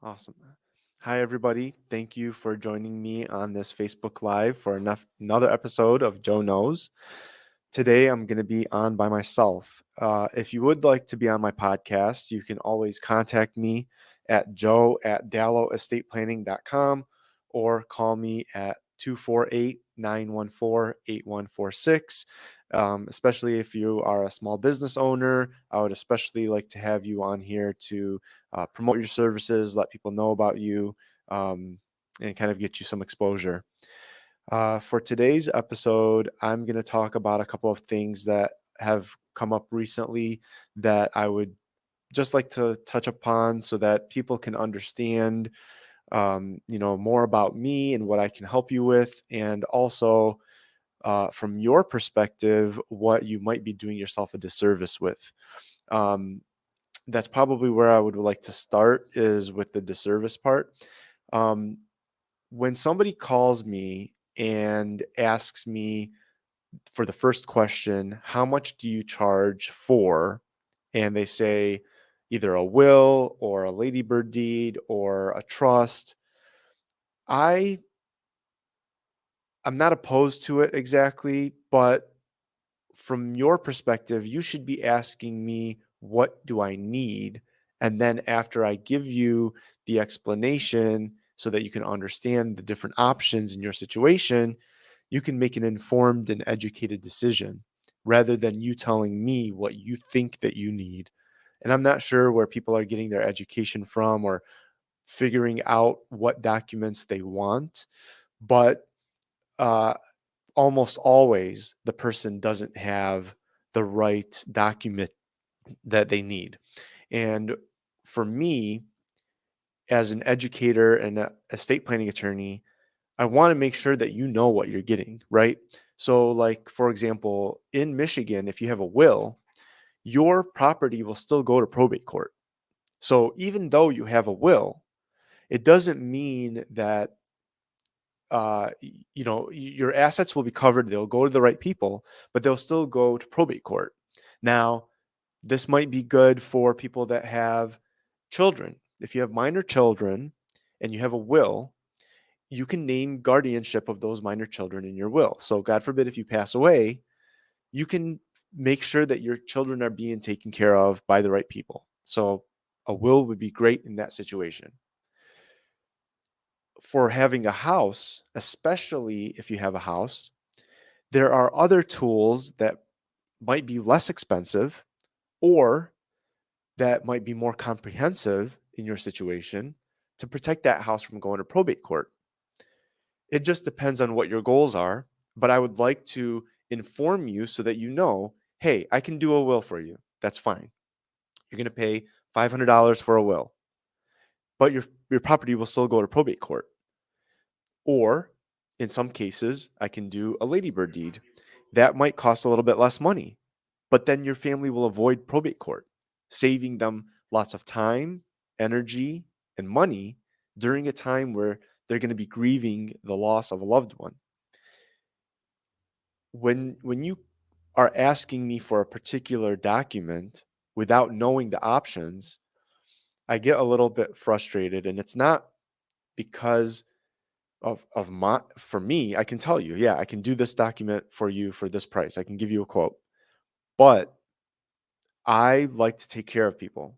Awesome. Hi, everybody. Thank you for joining me on this Facebook Live for another episode of Joe Knows. Today, I'm going to be on by myself. If you would like to be on my podcast, you can always contact me at joe@dalloestateplanning.com or call me at 248-914-8146. Especially if you are a small business owner, I would especially like to have you on here to promote your services, let people know about you, um, and kind of get you some exposure. For today's episode, I'm going to talk about a couple of things that have come up recently that I would just like to touch upon so that people can understand, more about me and what I can help you with, and also from your perspective, what you might be doing yourself a disservice with. Um, that's probably where I would like to start is with the disservice part. Um, when somebody calls me and asks me for the first question, how much do you charge for? And they say either a will or a ladybird deed or a trust. I I'm not opposed to it exactly, but from your perspective, you should be asking me, what do I need? And then after I give you the explanation so that you can understand the different options in your situation, you can make an informed and educated decision rather than you telling me what you think that you need. And I'm not sure where people are getting their education from or figuring out what documents they want, but uh, almost always the person doesn't have the right document that they need. And for me, as an educator and a estate planning attorney, I want to make sure that you know what you're getting, right? So, like, for example, in Michigan, if you have a will, your property will still go to probate court. So, even though you have a will, it doesn't mean that your assets will be covered. They'll go to the right people, but they'll still go to probate court. Now, this might be good for people that have children. If you have minor children and you have a will, you can name guardianship of those minor children in your will. So, God forbid, if you pass away, you can make sure that your children are being taken care of by the right people. So, a will would be great in that situation. For having a house, especially if you have a house, there are other tools that might be less expensive or that might be more comprehensive in your situation to protect that house from going to probate court. It just depends on what your goals are, but I would like to inform you so that you know, hey, I can do a will for you. That's fine. You're going to pay $500 for a will, but your property will still go to probate court. Or in some cases, I can do a ladybird deed. That might cost a little bit less money, but then your family will avoid probate court, saving them lots of time, energy, and money during a time where they're going to be grieving the loss of a loved one. When you are asking me for a particular document without knowing the options, I get a little bit frustrated, and it's not because of my for me. I can tell you, yeah, I can do this document for you for this price. I can give you a quote. But I like to take care of people.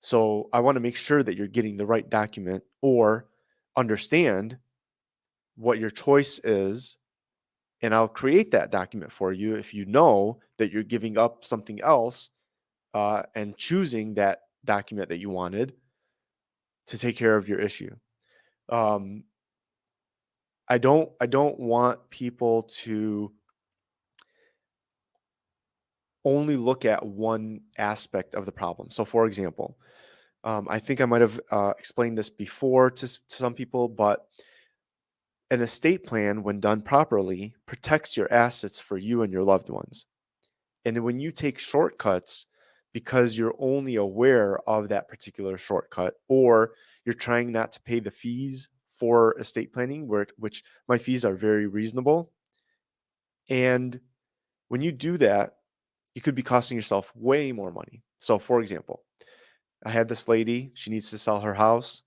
So I want to make sure that you're getting the right document or understand what your choice is. And I'll create that document for you if you know that you're giving up something else and choosing that document that you wanted to take care of your issue. Um, I don't want people to only look at one aspect of the problem. So, for example, I think I might have explained this before to some people, but an estate plan, when done properly, protects your assets for you and your loved ones. And when you take shortcuts because you're only aware of that particular shortcut, or you're trying not to pay the fees for estate planning, which my fees are very reasonable. And when you do that, you could be costing yourself way more money. So, for example, I had this lady, she needs to sell her house.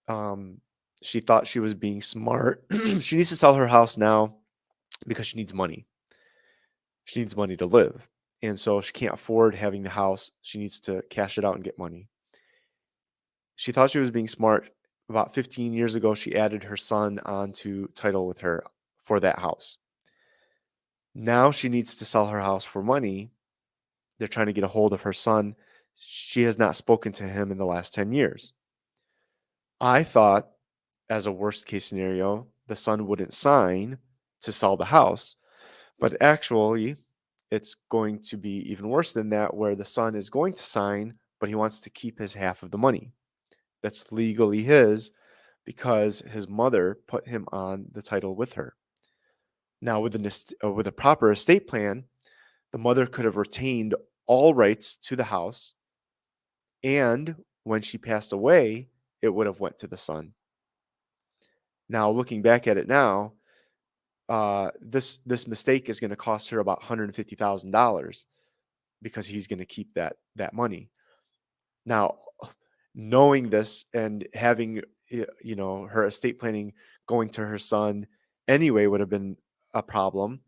Um, she thought she was being smart. She needs to sell her house now because she needs money. She needs money to live. And so she can't afford having the house. She needs to cash it out and get money. She thought she was being smart. About 15 years ago, she added her son onto title with her for that house. Now she needs to sell her house for money. They're trying to get a hold of her son. She has not spoken to him in the last 10 years. I thought, as a worst case scenario, the son wouldn't sign to sell the house. But actually, it's going to be even worse than that, where the son is going to sign, but he wants to keep his half of the money. That's legally his because his mother put him on the title with her. Now, with a proper estate plan, the mother could have retained all rights to the house, and when she passed away, it would have went to the son. Now, looking back at it now, this mistake is going to cost her about $150,000 because he's going to keep that money. Now, knowing this and having her estate planning going to her son anyway would have been a problem,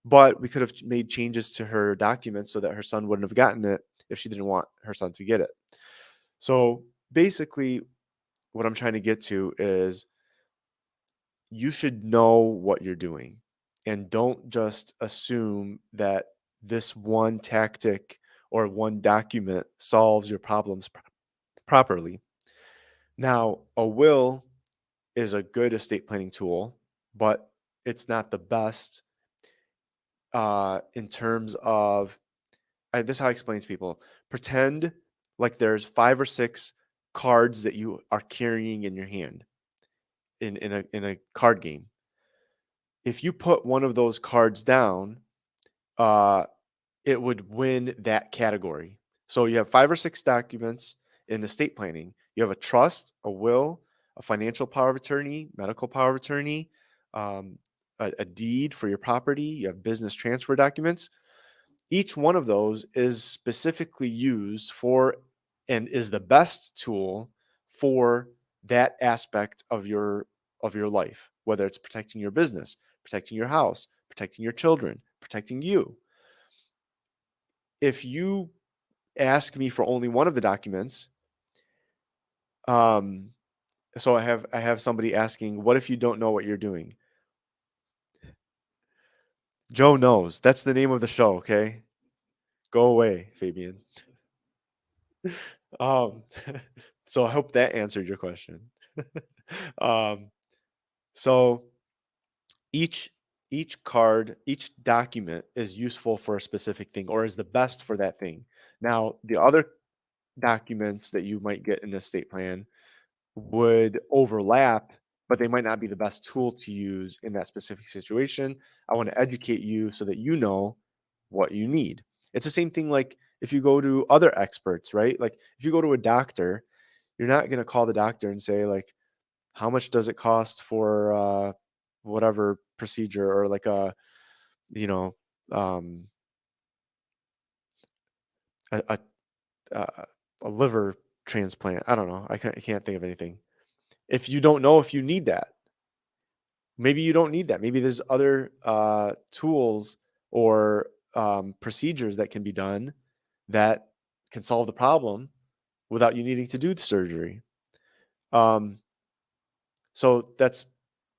but we could have made changes to her documents so that her son wouldn't have gotten it if she didn't want her son to get it. So basically, what I'm trying to get to is you should know what you're doing and don't just assume that this one tactic or one document solves your problems properly. Now, a will is a good estate planning tool, but it's not the best in terms of this is how I explain to people. Pretend like there's 5 or 6 cards that you are carrying in your hand in a card game. If you put one of those cards down, uh, it would win that category. So you have 5 or 6 documents in estate planning. You have a trust, a will, a financial power of attorney, medical power of attorney, um, a deed for your property. You have business transfer documents. Each one of those is specifically used for and is the best tool for that aspect of your life, whether it's protecting your business, protecting your house, protecting your children, protecting you. If you ask me for only one of the documents, um, so I have somebody asking, what if you don't know what you're doing? Joe knows. That's the name of the show, okay? Go away, Fabian. Um, so I hope that answered your question. um, so each each card, each document is useful for a specific thing or is the best for that thing. Now, the other documents that you might get in a estate plan would overlap, but they might not be the best tool to use in that specific situation. I want to educate you so that you know what you need. It's the same thing like if you go to other experts, right? Like if you go to a doctor, you're not going to call the doctor and say like, how much does it cost for whatever procedure or like you know, um, a, a, a a liver transplant. I don't know. I can't think of anything. If you don't know if you need that, maybe you don't need that. Maybe there's other tools or procedures that can be done that can solve the problem without you needing to do the surgery. Um, so that's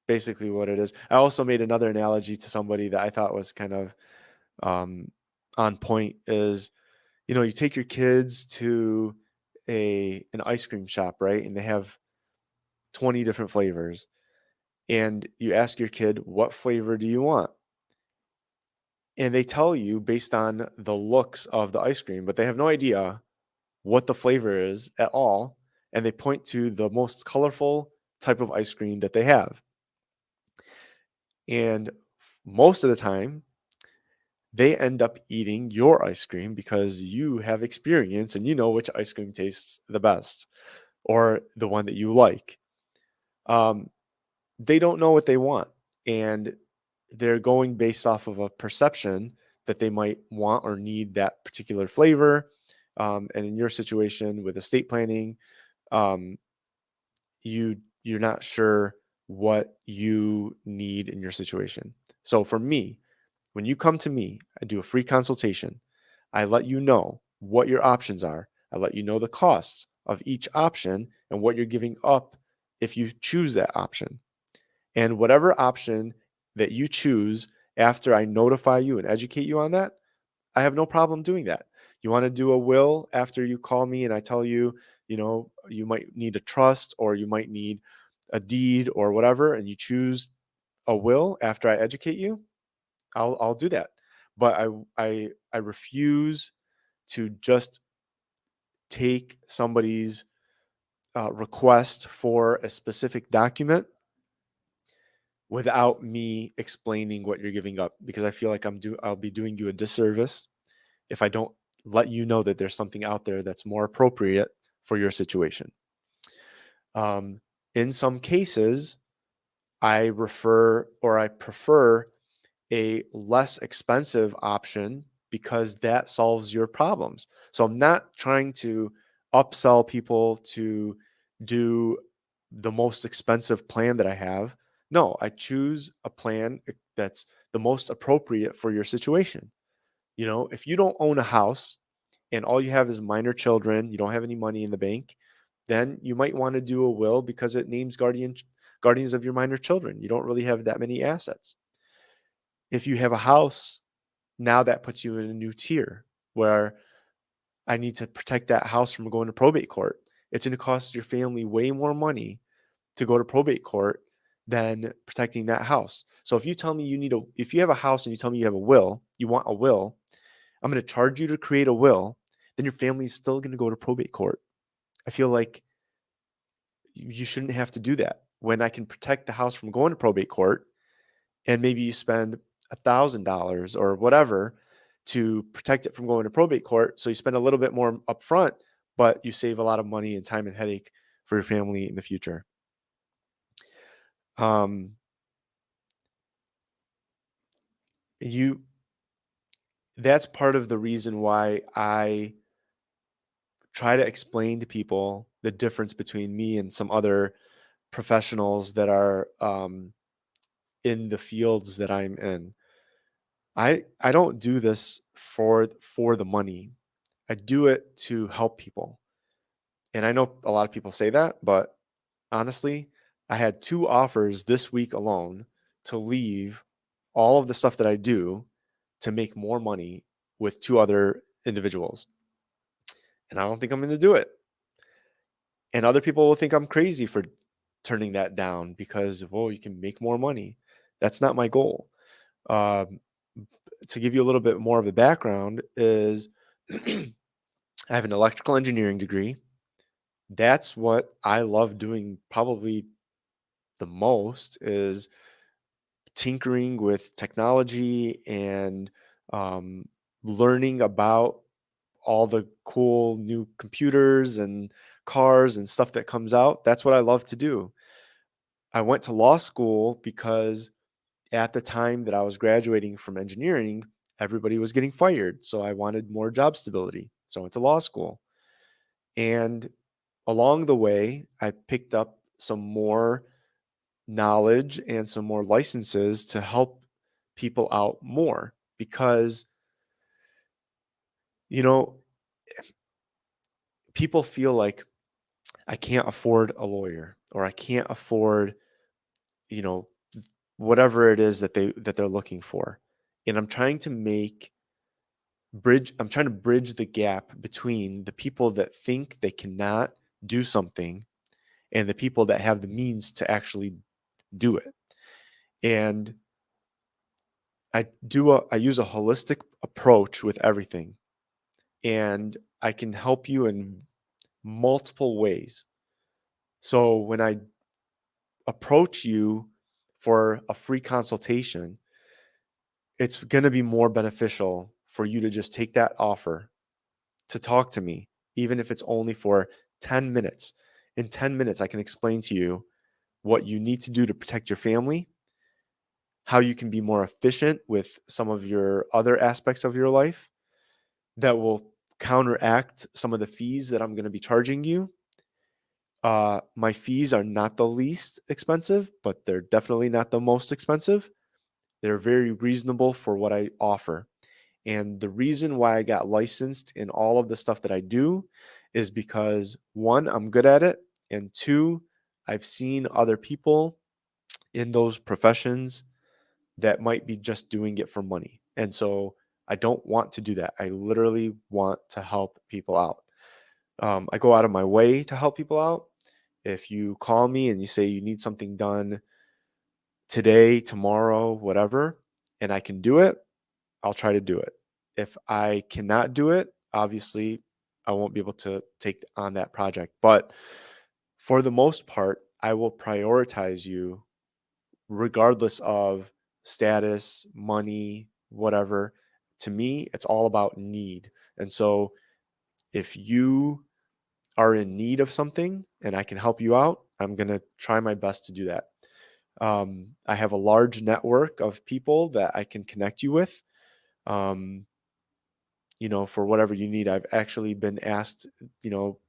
basically what it is. I also made another analogy to somebody that I thought was kind of um, on point. Is you take your kids to an ice cream shop, right? And they have 20 different flavors, and you ask your kid, "What flavor do you want?" And they tell you based on the looks of the ice cream, but they have no idea what the flavor is at all. And they point to the most colorful type of ice cream that they have. And most of the time, they end up eating your ice cream because you have experience and you know which ice cream tastes the best or the one that you like. Um, they don't know what they want. And they're going based off of a perception that they might want or need that particular flavor. And in your situation with estate planning, um, you you're not sure what you need in your situation. So for me, when you come to me, I do a free consultation. I let you know what your options are. I let you know the costs of each option and what you're giving up if you choose that option. And whatever option that you choose after I notify you and educate you on that, I have no problem doing that. You want to do a will after you call me and I tell you, you might need a trust or you might need a deed or whatever, and you choose a will after I educate you, I'll do that. But I refuse to just take somebody's request for a specific document without me explaining what you're giving up, because I feel like I'll be doing you a disservice if I don't let you know that there's something out there that's more appropriate for your situation. Um, in some cases, I prefer a less expensive option because that solves your problems. So I'm not trying to upsell people to do the most expensive plan that I have. No, I choose a plan that's the most appropriate for your situation. If you don't own a house and all you have is minor children, you don't have any money in the bank, then you might want to do a will because it names guardians of your minor children. You don't really have that many assets. If you have a house, now that puts you in a new tier where I need to protect that house from going to probate court. It's going to cost your family way more money to go to probate court than protecting that house. So if you tell me if you have a house and you tell me you have a will, you want a will, I'm going to charge you to create a will, then your family is still going to go to probate court. I feel like you shouldn't have to do that when I can protect the house from going to probate court, and maybe you spend $1,000 or whatever to protect it from going to probate court. So you spend a little bit more upfront, but you save a lot of money and time and headache for your family in the future. Um, you That's part of the reason why I try to explain to people the difference between me and some other professionals that are in the fields that I'm in. I don't do this for the money. I do it to help people. And I know a lot of people say that, but honestly, I had 2 offers this week alone to leave all of the stuff that I do to make more money with 2 other individuals. And I don't think I'm going to do it. And other people will think I'm crazy for turning that down because, well, you can make more money. That's not my goal. Um, to give you a little bit more of a background is I have an electrical engineering degree. That's what I love doing probably the most, is tinkering with technology and um, learning about all the cool new computers and cars and stuff that comes out. That's what I love to do. I went to law school because at the time that I was graduating from engineering, everybody was getting fired. So I wanted more job stability. So I went to law school. And along the way, I picked up some more knowledge and some more licenses to help people out more because, you know, people feel like I can't afford a lawyer or I can't afford, you know, whatever it is that they're looking for. And I'm trying to bridge the gap between the people that think they cannot do something and the people that have the means to actually do it. And I use a holistic approach with everything, and I can help you in multiple ways. So when I approach you for a free consultation, it's going to be more beneficial for you to just take that offer to talk to me, even if it's only for 10 minutes. In 10 minutes, I can explain to you what you need to do to protect your family, how you can be more efficient with some of your other aspects of your life that will counteract some of the fees that I'm going to be charging you. My fees are not the least expensive, but they're definitely not the most expensive. They're very reasonable for what I offer. And the reason why I got licensed in all of the stuff that I do is because one, I'm good at it. And two, I've seen other people in those professions that might be just doing it for money. And so I don't want to do that. I literally want to help people out. I go out of my way to help people out. If you call me and you say you need something done today, tomorrow, whatever, and I can do it, I'll try to do it. If I cannot do it, obviously, I won't be able to take on that project. But for the most part, I will prioritize you regardless of status, money, whatever. To me, it's all about need. And so if you are in need of something and I can help you out, I'm going to try my best to do that. I have a large network of people that I can connect you with. Um, for whatever you need. I've actually been asked,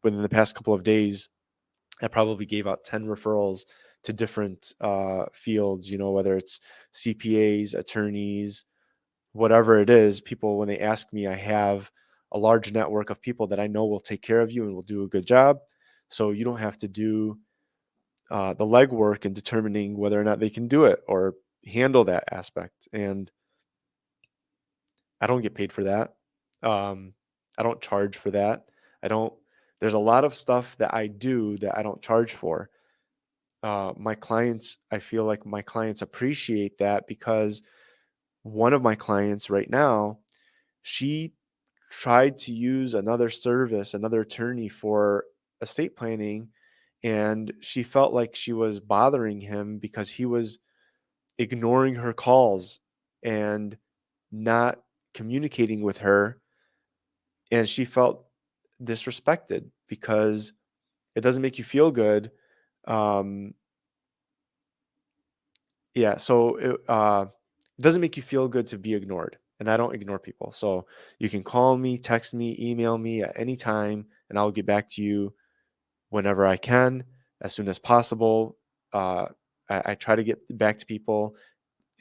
within the past couple of days, I probably gave out 10 referrals to different fields, whether it's CPAs, attorneys, whatever it is. People, when they ask me, I have a large network of people that I know will take care of you and will do a good job. So you don't have to do the legwork in determining whether or not they can do it or handle that aspect. And I don't get paid for that. Um, I don't charge for that. I don't. There's a lot of stuff that I do that I don't charge for. My clients, I feel like my clients appreciate that because one of my clients right now, she tried to use another service, another attorney for estate planning, and she felt like she was bothering him because he was ignoring her calls and not communicating with her, and she felt disrespected because it doesn't make you feel good. Um, yeah, so it doesn't make you feel good to be ignored, and I don't ignore people. So you can call me, text me, email me at any time, and I'll get back to you whenever I can, as soon as possible. Uh, I try to get back to people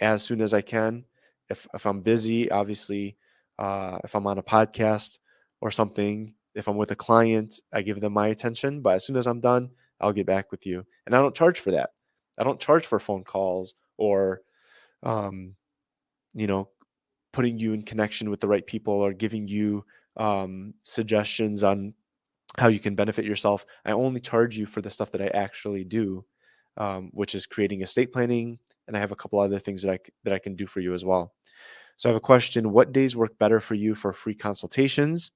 as soon as I can. If I'm busy, obviously, if I'm on a podcast or something, if I'm with a client, I give them my attention. But as soon as I'm done, I'll get back with you. And I don't charge for that. I don't charge for phone calls or, um, you know, putting you in connection with the right people or giving you suggestions on how you can benefit yourself. I only charge you for the stuff that I actually do, which is creating estate planning, and I have a couple other things that I can do for you as well. So I have a question: what days work better for you for free consultations?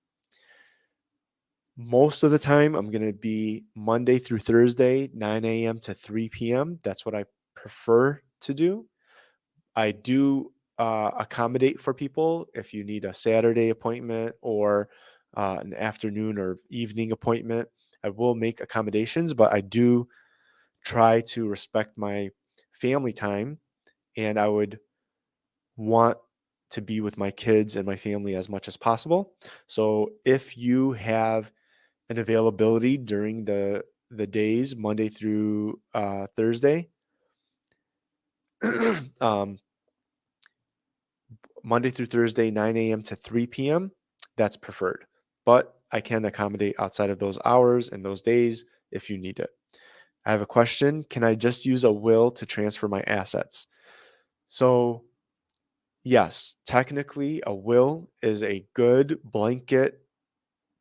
Most of the time, I'm going to be Monday through Thursday, 9 a.m. to 3 p.m. That's what I prefer to do. I do accommodate for people if you need a Saturday appointment or an afternoon or evening appointment. I will make accommodations, but I do try to respect my family time, and I would want to be with my kids and my family as much as possible. So if you have an availability during the days Monday through Thursday, um, Monday through Thursday, 9 a.m. to 3 p.m., that's preferred. But I can accommodate outside of those hours and those days if you need it. I have a question. Can I just use a will to transfer my assets? So, yes, technically, a will is a good blanket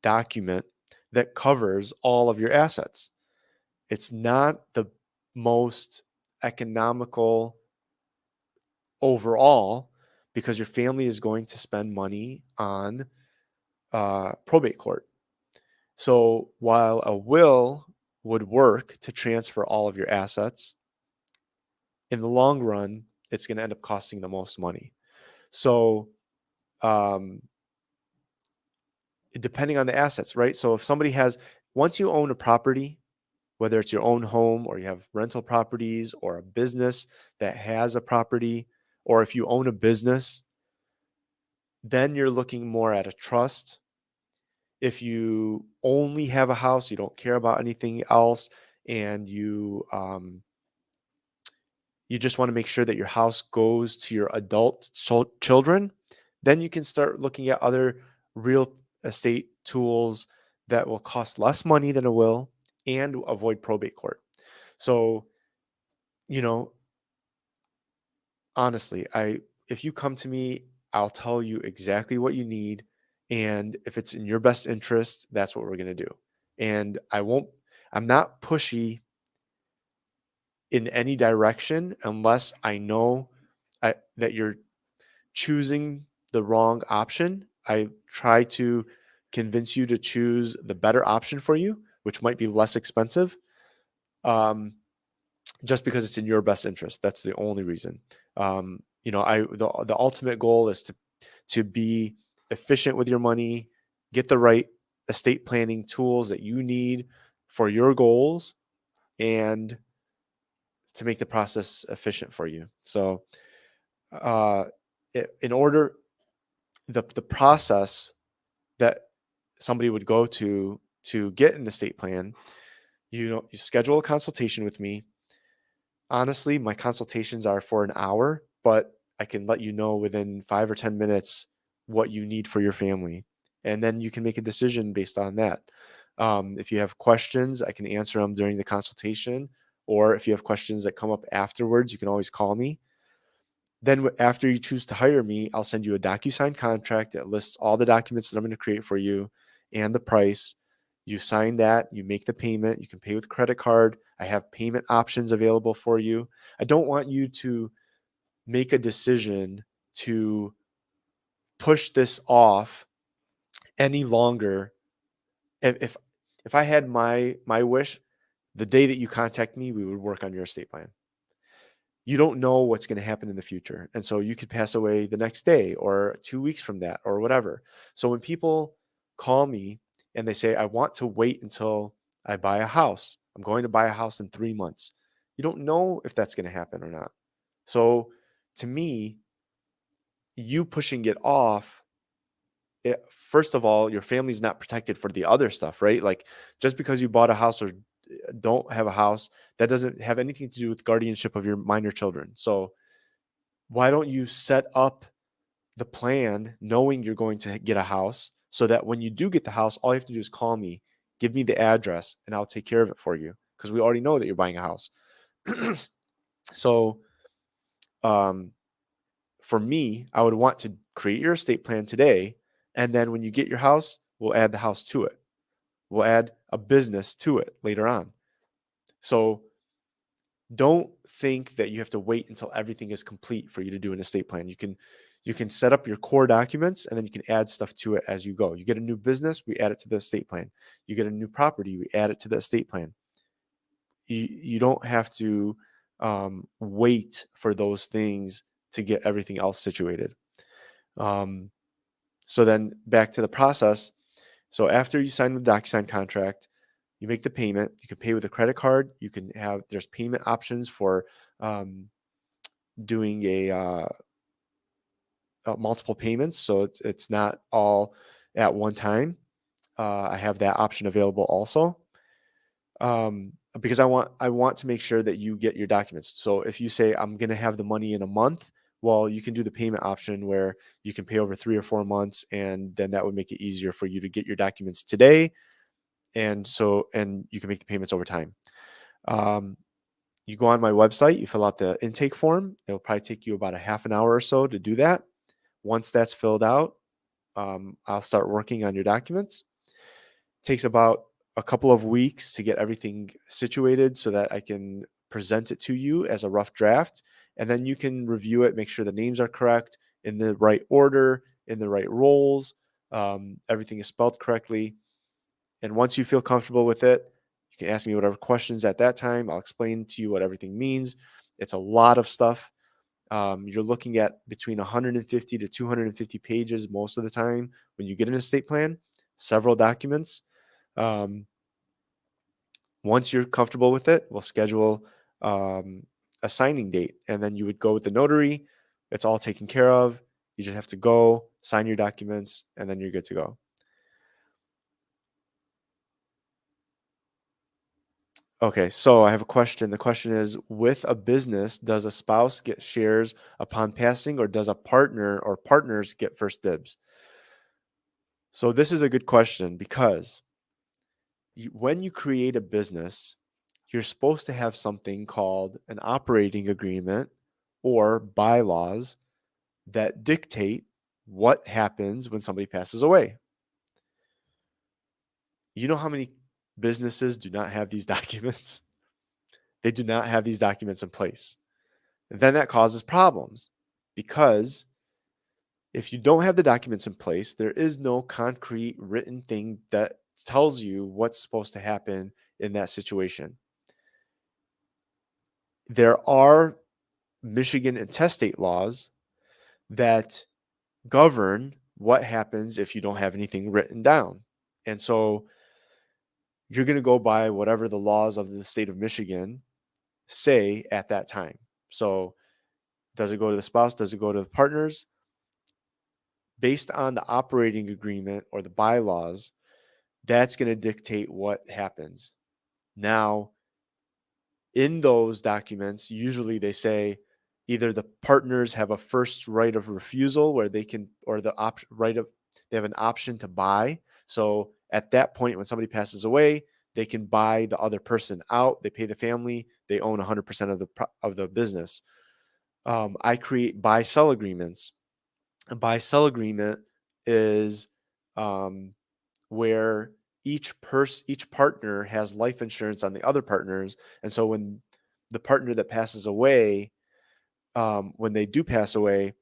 document that covers all of your assets. It's not the most economical overall because your family is going to spend money on probate court. So while a will would work to transfer all of your assets, in the long run, it's going to end up costing the most money. So um, depending on the assets, right? So if somebody has, once you own a property, whether it's your own home or you have rental properties or a business that has a property, or if you own a business, then you're looking more at a trust If you only have a house, you don't care about anything else, and you just want to make sure that your house goes to your adult children, then you can start looking at other real estate tools that will cost less money than a will and avoid probate court. So, you know, honestly, if you come to me, I'll tell you exactly what you need, and if it's in your best interest, that's what we're going to do. And I'm not pushy in any direction unless I know that you're choosing the wrong option. I try to convince you to choose the better option for you, which might be less expensive, just because it's in your best interest. That's the only reason. The ultimate goal is to be efficient with your money, get the right estate planning tools that you need for your goals, and to make the process efficient for you. So, uh, in order the process that somebody would go to get an estate plan, you schedule a consultation with me. Honestly, my consultations are for an hour, but I can let you know within 5 or 10 minutes what you need for your family, and then you can make a decision based on that. If you have questions, I can answer them during the consultation, or if you have questions that come up afterwards, you can always call me. Then after you choose to hire me, I'll send you a DocuSign contract that lists all the documents that I'm going to create for you and the price. You sign that, you make the payment, you can pay with credit card. I have payment options available for you. I don't want you to make a decision to push this off any longer. If if I had my wish, the day that you contact me, we would work on your estate plan. You don't know what's going to happen in the future. And so you could pass away the next day or 2 weeks from that or whatever. So when people call me and they say, I want to wait until I buy a house, I'm going to buy a house in 3 months. You don't know if that's going to happen or not. So to me, you pushing it off, first of all, your family's not protected for the other stuff, right? Like just because you bought a house or don't have a house, that doesn't have anything to do with guardianship of your minor children. So why don't you set up the plan knowing you're going to get a house so that when you do get the house, all you have to do is call me, give me the address, and I'll take care of it for you because we already know that you're buying a house. So, um, for me, I would want to create your estate plan today. And then when you get your house, we'll add the house to it. We'll add a business to it later on. So don't think that you have to wait until everything is complete for you to do an estate plan. You can set up your core documents and then you can add stuff to it as you go. You get a new business, we add it to the estate plan. You get a new property, we add it to the estate plan. You don't have to wait for those things to get everything else situated. Um, so then back to the process. So after you sign the DocuSign contract, you make the payment. You can pay with a credit card. There's payment options for um, doing multiple payments, so it's not all at one time. I have that option available also, because I want to make sure that you get your documents. So if you say I'm going to have the money in a month, well, you can do the payment option where you can pay over 3 or 4 months, and then that would make it easier for you to get your documents today, and you can make the payments over time. Um, you go on my website, you fill out the intake form. It'll probably take you about a half an hour or so to do that. Once that's filled out, I'll start working on your documents. Takes about a couple of weeks to get everything situated so that I can present it to you as a rough draft. And then you can review it, make sure the names are correct, in the right order, in the right roles. Everything is spelled correctly. And once you feel comfortable with it, you can ask me whatever questions at that time. I'll explain to you what everything means. It's a lot of stuff. You're looking at between 150 to 250 pages most of the time when you get an estate plan, several documents. Um, Once you're comfortable with it, we'll schedule a signing date, and then you would go with the notary. It's all taken care of. You just have to go sign your documents, and then you're good to go. Okay, so I have a question. The question is, with a business, does a spouse get shares upon passing, or does a partner or partners get first dibs? So this is a good question because when you create a business, you're supposed to have something called an operating agreement or bylaws that dictate what happens when somebody passes away. You know how many businesses do not have these documents? They do not have these documents in place. Then that causes problems because if you don't have the documents in place, there is no concrete written thing that tells you what's supposed to happen in that situation. There are Michigan intestate laws that govern what happens if you don't have anything written down. And so you're going to go by whatever the laws of the state of Michigan say at that time. So does it go to the spouse? Does it go to the partners? Based on the operating agreement or the bylaws, that's going to dictate what happens. Now, in those documents, usually they say either the partners have a first right of refusal where they can, or the option right of, they have an option to buy. So at that point, when somebody passes away, they can buy the other person out. They pay the family. They own 100% of the business. I create buy sell agreements. A buy sell agreement is um, where each partner has life insurance on the other partners, and so when the partner that passes away, when they do pass away,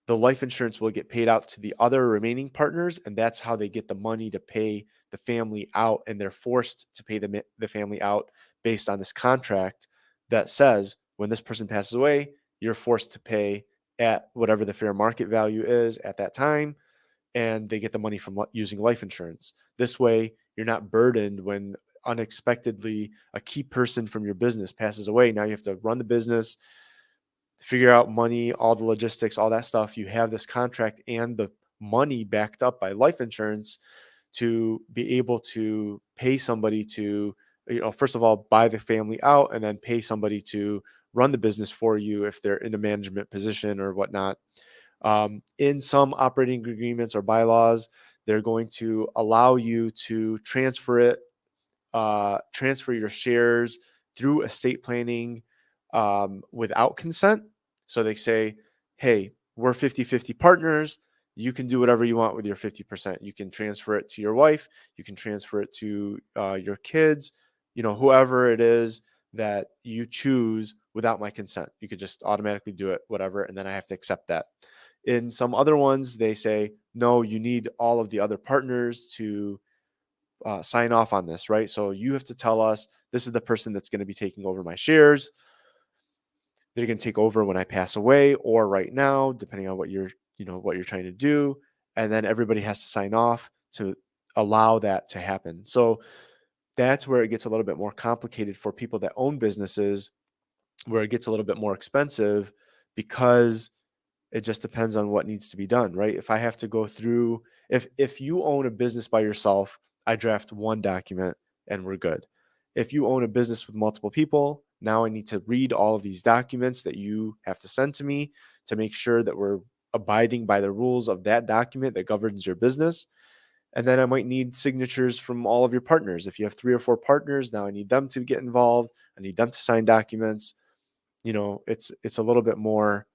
the life insurance will get paid out to the other remaining partners, and that's how they get the money to pay the family out, and they're forced to pay the family out based on this contract that says when this person passes away, you're forced to pay at whatever the fair market value is at that time, and they get the money from using life insurance. This way, you're not burdened when unexpectedly a key person from your business passes away. Now you have to run the business, figure out money, all the logistics, all that stuff. You have this contract and the money backed up by life insurance to be able to pay somebody to, first of all, buy the family out and then pay somebody to run the business for you if they're in a management position or whatnot. In some operating agreements or bylaws, they're going to allow you to transfer your shares through estate planning without consent. So they say, hey, we're 50-50 partners. You can do whatever you want with your 50%. You can transfer it to your wife. You can transfer it to your kids, whoever it is that you choose without my consent. You could just automatically do it, whatever. And then I have to accept that. In some other ones, they say, no, you need all of the other partners to sign off on this, right? So you have to tell us this is the person that's going to be taking over my shares. They're going to take over when I pass away or right now, depending on what you're trying to do. And then everybody has to sign off to allow that to happen. So that's where it gets a little bit more complicated for people that own businesses, where it gets a little bit more expensive because it just depends on what needs to be done, right? If I have to go through, if you own a business by yourself, I draft one document and we're good. If you own a business with multiple people, now I need to read all of these documents that you have to send to me to make sure that we're abiding by the rules of that document that governs your business. And then I might need signatures from all of your partners. If you have 3 or 4 partners, now I need them to get involved. I need them to sign documents. It's a little bit more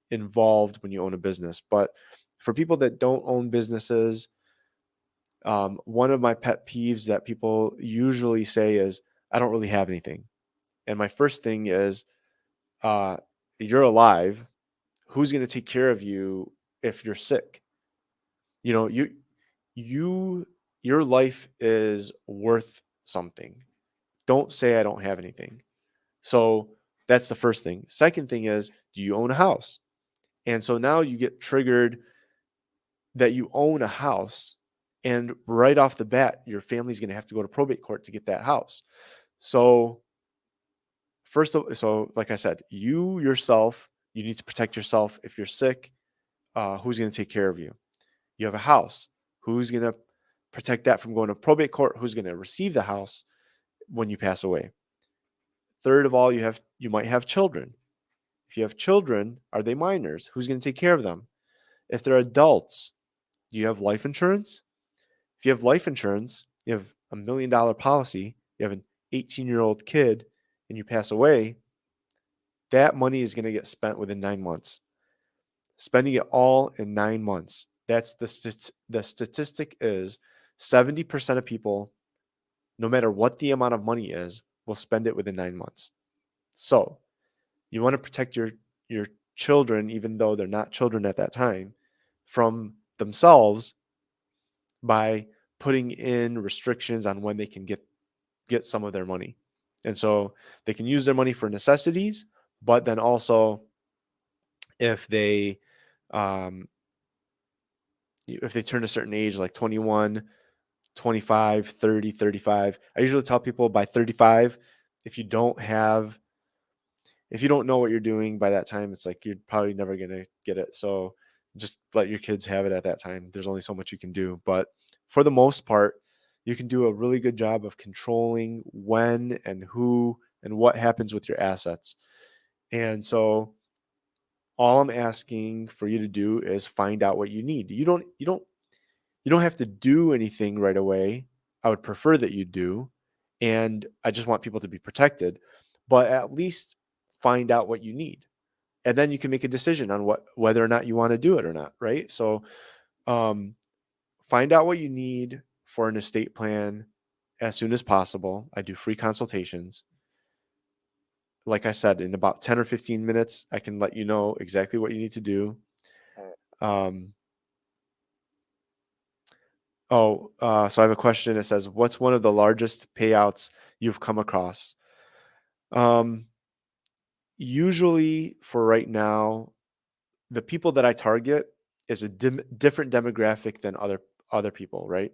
involved when you own a business. But for people that don't own businesses, one of my pet peeves that people usually say is, I don't really have anything. And my first thing is, uh, you're alive. Who's going to take care of you if you're sick? You know, you, your life is worth something. Don't say I don't have anything. So that's the first thing. Second thing is, do you own a house? And so now you get triggered that you own a house, and right off the bat your family's going to have to go to probate court to get that house. So so like I said, you yourself, you need to protect yourself. If you're sick, who's going to take care of you? You have a house. Who's going to protect that from going to probate court? Who's going to receive the house when you pass away? Third of all, you might have children. If you have children, are they minors? Who's going to take care of them? If they're adults, do you have life insurance? If you have life insurance, you have $1 million policy, you have an 18-year-old kid, and you pass away, that money is going to get spent within 9 months. Spending it all in 9 months. That's the statistic is 70% of people, no matter what the amount of money is, will spend it within 9 months. So you want to protect your children, even though they're not children at that time, from themselves by putting in restrictions on when they can get some of their money. And so they can use their money for necessities, but then also if they um, if they turn a certain age like 21, 25, 30, 35, I usually tell people by 35, if you don't have if you don't know what you're doing by that time, it's like you're probably never going to get it. So just let your kids have it at that time. There's only so much you can do. But for the most part, you can do a really good job of controlling when and who and what happens with your assets. And so all I'm asking for you to do is find out what you need. You don't have to do anything right away. I would prefer that you do. And I just want people to be protected, but at least find out what you need. And then you can make a decision on whether or not you want to do it or not, right? So um, find out what you need for an estate plan as soon as possible. I do free consultations. Like I said, in about 10 or 15 minutes, I can let you know exactly what you need to do. Um, so I have a question. It says, what's one of the largest payouts you've come across? Um, Usually for right now, the people that I target is a different demographic than other people, right?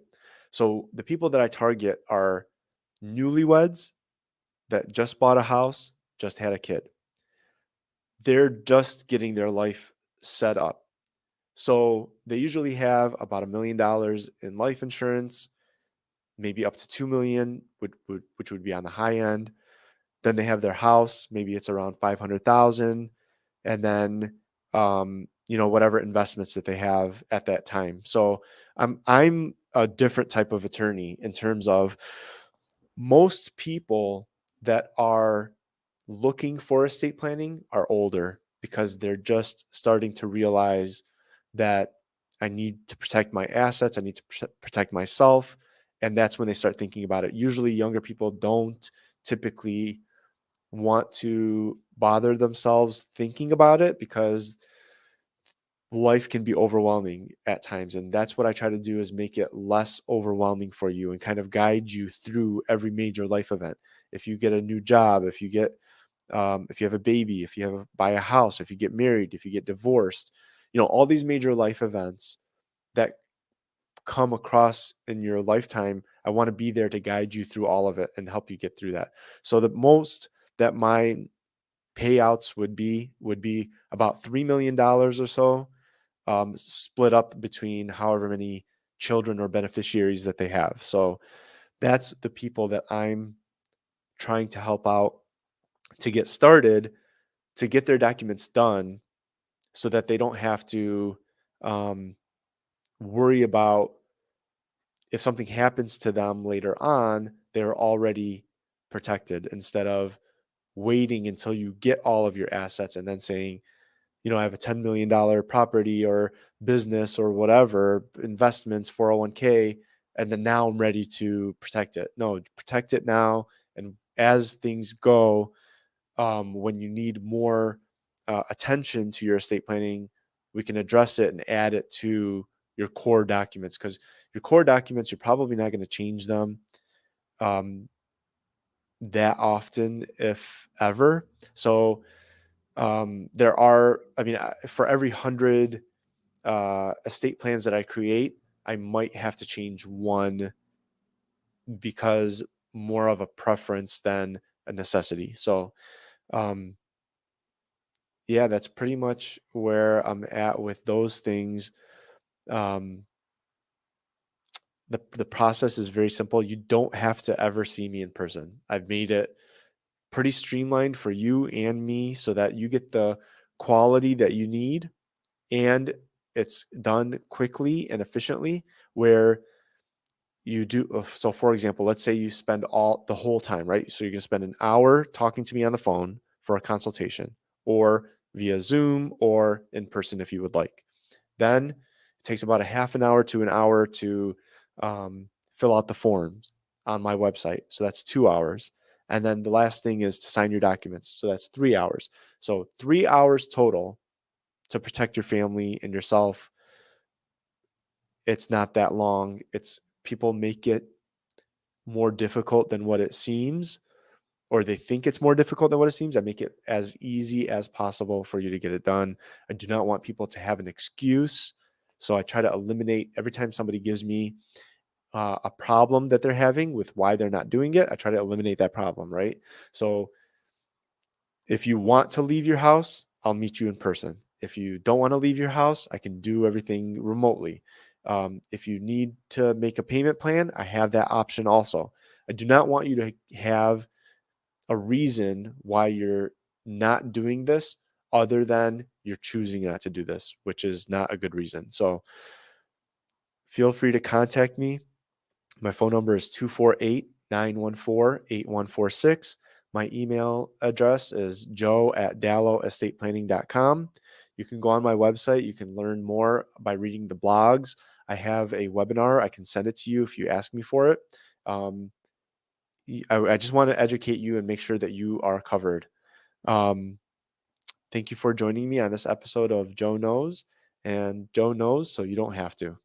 So the people that I target are newlyweds that just bought a house, just had a kid. They're just getting their life set up. So they usually have about $1 million in life insurance, maybe up to 2 million, which would be on the high end. Then they have their house, maybe it's around 500,000, and then whatever investments that they have at that time. So I'm a different type of attorney in terms of most people that are looking for estate planning are older because they're just starting to realize that I need to protect my assets, I need to protect myself, and that's when they start thinking about it. Usually younger people don't typically want to bother themselves thinking about it because life can be overwhelming at times, and that's what I try to do is make it less overwhelming for you and kind of guide you through every major life event. If you get a new job, if you have a baby, if you buy a house, if you get married, if you get divorced, all these major life events that come across in your lifetime, I want to be there to guide you through all of it and help you get through that. So the most that my payouts would be about $3 million or so, split up between however many children or beneficiaries that they have. So that's the people that I'm trying to help out to get started, to get their documents done so that they don't have to um, worry about if something happens to them later on, they're already protected instead of waiting until you get all of your assets and then saying, I have a $10 million property or business or whatever, investments, 401k, and then now I'm ready to protect it. No, protect it now. And as things go, when you need more attention to your estate planning, we can address it and add it to your core documents because your core documents, you're probably not going to change them um, that often, if ever. So there are, for every 100 estate plans that I create, I might have to change one because more of a preference than a necessity. So, um, yeah, that's pretty much where I'm at with those things. Um, the process is very simple. You don't have to ever see me in person. I've made it pretty streamlined for you and me so that you get the quality that you need, and it's done quickly and efficiently, where you do. So for example, let's say you spend all the whole time, right? So you're going to spend an hour talking to me on the phone for a consultation, or via Zoom, or in person if you would like. Then it takes about a half an hour to an hour to fill out the forms on my website. So that's 2 hours. And then the last thing is to sign your documents. So that's 3 hours. So 3 hours total to protect your family and yourself. It's not that long. It's People make it more difficult than what it seems, or they think it's more difficult than what it seems. I make it as easy as possible for you to get it done. I do not want people to have an excuse. So I try to eliminate every time somebody gives me a problem that they're having with why they're not doing it. I try to eliminate that problem, right? So if you want to leave your house, I'll meet you in person. If you don't want to leave your house, I can do everything remotely. If you need to make a payment plan, I have that option also. I do not want you to have a reason why you're not doing this other than you're choosing not to do this, which is not a good reason. So feel free to contact me. My phone number is 248-914-8146. My email address is joe@dalloestateplanning.com. You can go on my website. You can learn more by reading the blogs. I have a webinar. I can send it to you if you ask me for it. Um, I just want to educate you and make sure that you are covered. Um, Thank you for joining me on this episode of Joe Knows, and Joe knows so you don't have to.